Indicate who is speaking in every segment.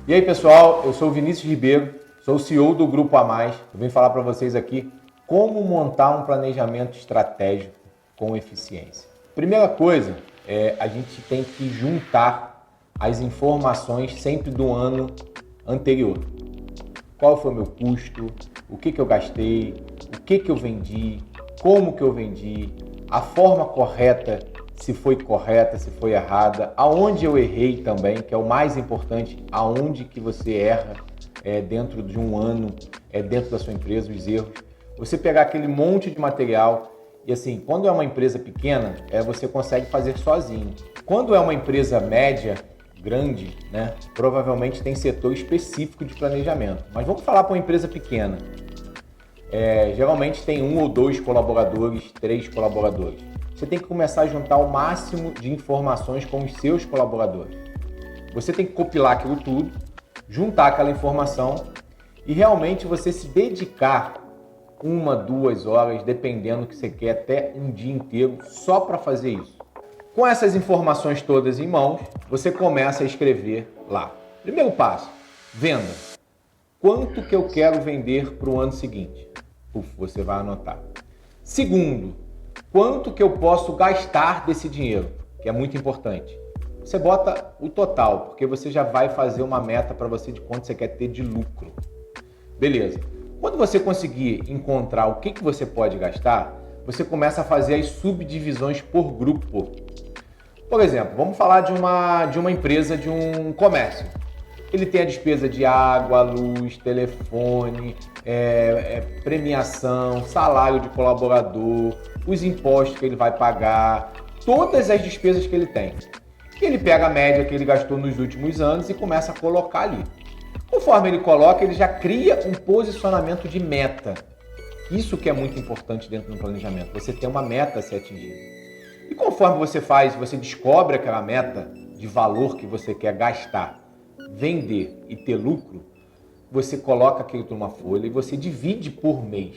Speaker 1: E aí pessoal, eu sou o Vinícius Ribeiro, sou o CEO do Grupo A Mais. Eu vim falar para vocês aqui como montar um planejamento estratégico com eficiência. Primeira coisa, a gente tem que juntar as informações sempre do ano anterior. Qual foi o meu custo, o que eu gastei, o que eu vendi, como que eu vendi, a forma correta, se foi correta, se foi errada, aonde eu errei também, que é o mais importante, aonde que você erra dentro de um ano, dentro da sua empresa, os erros. Você pegar aquele monte de material e assim, quando é uma empresa pequena, você consegue fazer sozinho. Quando é uma empresa média, grande, né, provavelmente tem setor específico de planejamento. Mas vamos falar para uma empresa pequena. Geralmente tem 1 ou 2 colaboradores, 3 colaboradores. Você tem que começar a juntar o máximo de informações com os seus colaboradores. Você tem que compilar aquilo tudo, juntar aquela informação e realmente você se dedicar 1, 2 horas, dependendo do que você quer, até um dia inteiro só para fazer isso. Com essas informações todas em mãos, você começa a escrever lá. Primeiro passo, venda. Quanto que eu quero vender para o ano seguinte? Você vai anotar. Segundo, quanto que eu posso gastar desse dinheiro? Que é muito importante. Você bota o total, porque você já vai fazer uma meta para você de quanto você quer ter de lucro. Beleza. Quando você conseguir encontrar o que você pode gastar, você começa a fazer as subdivisões por grupo. Por exemplo, vamos falar de uma empresa, de um comércio. Ele tem a despesa de água, luz, telefone, premiação, salário de colaborador, os impostos que ele vai pagar, todas as despesas que ele tem. E ele pega a média que ele gastou nos últimos anos e começa a colocar ali. Conforme ele coloca, ele já cria um posicionamento de meta. Isso que é muito importante dentro do planejamento, você tem uma meta a ser atingida. E conforme você descobre aquela meta de valor que você quer gastar, vender e ter lucro, você coloca aquilo numa folha e você divide por mês,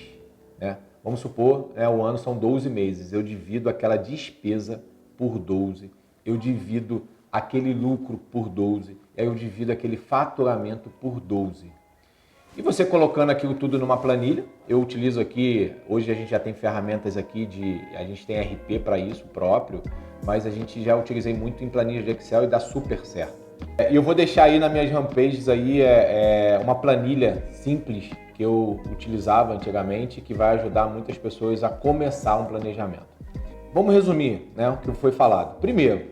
Speaker 1: né? Vamos supor, o ano são 12 meses, eu divido aquela despesa por 12, eu divido aquele lucro por 12, aí eu divido aquele faturamento por 12. E você colocando aquilo tudo numa planilha, eu utilizo aqui, hoje a gente já tem ferramentas aqui, a gente tem RP para isso próprio, mas a gente já utilizei muito em planilhas de Excel e dá super certo. E eu vou deixar aí nas minhas homepages aí uma planilha simples que eu utilizava antigamente, que vai ajudar muitas pessoas a começar um planejamento. Vamos resumir, né, o que foi falado. Primeiro,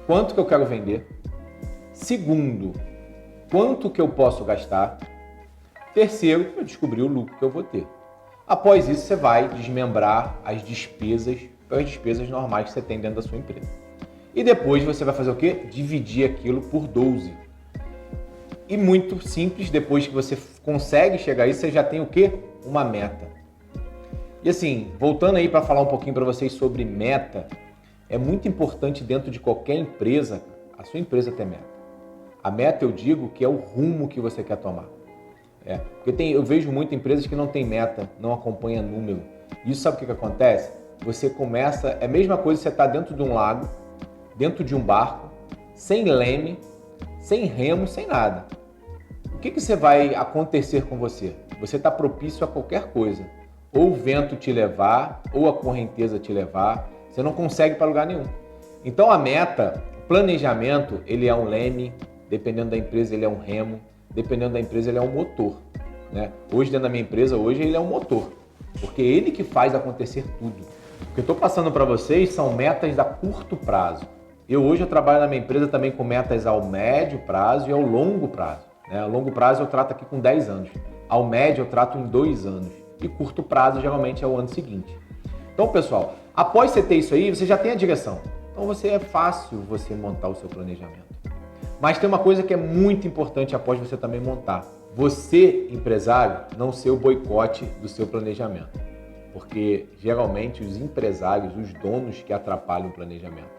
Speaker 1: quanto que eu quero vender. Segundo, quanto que eu posso gastar. Terceiro, eu descobrir o lucro que eu vou ter. Após isso, você vai desmembrar as despesas pelas despesas normais que você tem dentro da sua empresa. E depois você vai fazer o quê? Dividir aquilo por 12. E muito simples, depois que você consegue chegar aí, você já tem o quê? Uma meta. E assim, voltando aí para falar um pouquinho para vocês sobre meta, é muito importante dentro de qualquer empresa, a sua empresa ter meta. A meta, eu digo, que é o rumo que você quer tomar. Porque eu vejo muitas empresas que não tem meta, não acompanha número. Isso sabe o que acontece? Você começa, é a mesma coisa que você está dentro de um lago, dentro de um barco, sem leme, sem remo, sem nada. O que você vai acontecer com você? Você está propício a qualquer coisa. Ou o vento te levar, ou a correnteza te levar. Você não consegue para lugar nenhum. Então a meta, o planejamento, ele é um leme, dependendo da empresa ele é um remo, dependendo da empresa ele é um motor. Né? Hoje dentro da minha empresa, ele é um motor. Porque é ele que faz acontecer tudo. O que eu estou passando para vocês são metas a curto prazo. Hoje eu trabalho na minha empresa também com metas ao médio prazo e ao longo prazo. Né? A longo prazo eu trato aqui com 10 anos. Ao médio eu trato em 2 anos. E curto prazo geralmente é o ano seguinte. Então, pessoal, após você ter isso aí, você já tem a direção. Então é fácil você montar o seu planejamento. Mas tem uma coisa que é muito importante após você também montar. Você, empresário, não ser o boicote do seu planejamento. Porque geralmente os empresários, os donos que atrapalham o planejamento,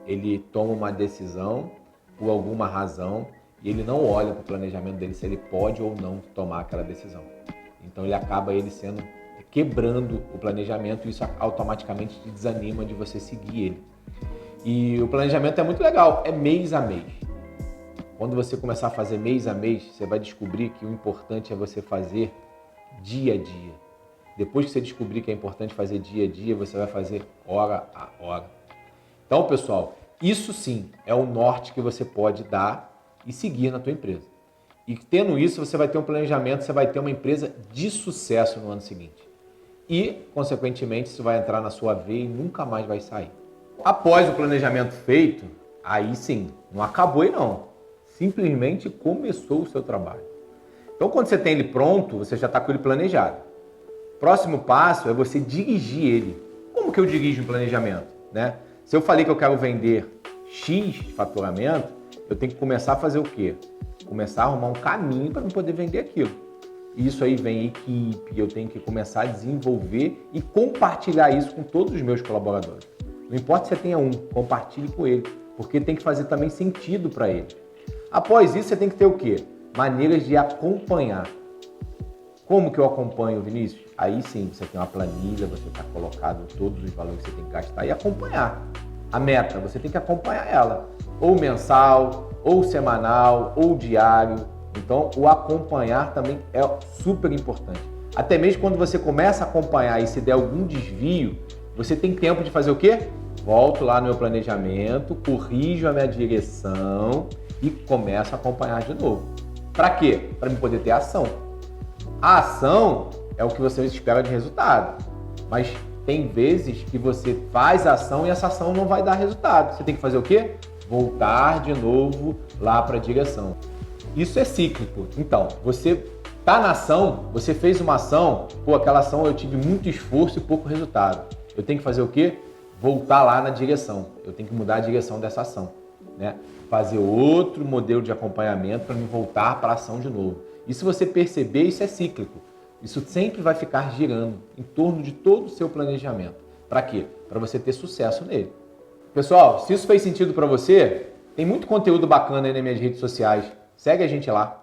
Speaker 1: ele toma uma decisão por alguma razão e ele não olha para o planejamento dele se ele pode ou não tomar aquela decisão. Então ele acaba quebrando o planejamento e isso automaticamente te desanima de você seguir ele. E o planejamento é muito legal, é mês a mês. Quando você começar a fazer mês a mês, você vai descobrir que o importante é você fazer dia a dia. Depois que você descobrir que é importante fazer dia a dia, você vai fazer hora a hora. Então, pessoal, isso sim é o norte que você pode dar e seguir na tua empresa. E tendo isso, você vai ter um planejamento, você vai ter uma empresa de sucesso no ano seguinte. E, consequentemente, isso vai entrar na sua veia e nunca mais vai sair. Após o planejamento feito, aí sim, não acabou aí não. Simplesmente começou o seu trabalho. Então, quando você tem ele pronto, você já está com ele planejado. Próximo passo é você dirigir ele. Como que eu dirijo um planejamento? Né? Se eu falei que eu quero vender X de faturamento, eu tenho que começar a fazer o quê? Começar a arrumar um caminho para eu poder vender aquilo. Isso aí vem equipe, eu tenho que começar a desenvolver e compartilhar isso com todos os meus colaboradores. Não importa se você tenha um, compartilhe com ele, porque tem que fazer também sentido para ele. Após isso, você tem que ter o quê? Maneiras de acompanhar. Como que eu acompanho, Vinícius? Aí sim, você tem uma planilha, você está colocado todos os valores que você tem que gastar e acompanhar. A meta, você tem que acompanhar ela. Ou mensal, ou semanal, ou diário. Então, o acompanhar também é super importante. Até mesmo quando você começa a acompanhar e se der algum desvio, você tem tempo de fazer o quê? Volto lá no meu planejamento, corrijo a minha direção e começo a acompanhar de novo. Para quê? Para me poder ter ação. A ação é o que você espera de resultado, mas tem vezes que você faz a ação e essa ação não vai dar resultado. Você tem que fazer o quê? Voltar de novo lá para a direção. Isso é cíclico. Então, você está na ação, você fez uma ação, aquela ação eu tive muito esforço e pouco resultado. Eu tenho que fazer o quê? Voltar lá na direção. Eu tenho que mudar a direção dessa ação, né? Fazer outro modelo de acompanhamento para me voltar para a ação de novo. E se você perceber, isso é cíclico. Isso sempre vai ficar girando em torno de todo o seu planejamento. Para quê? Para você ter sucesso nele. Pessoal, se isso fez sentido para você, tem muito conteúdo bacana aí nas minhas redes sociais. Segue a gente lá.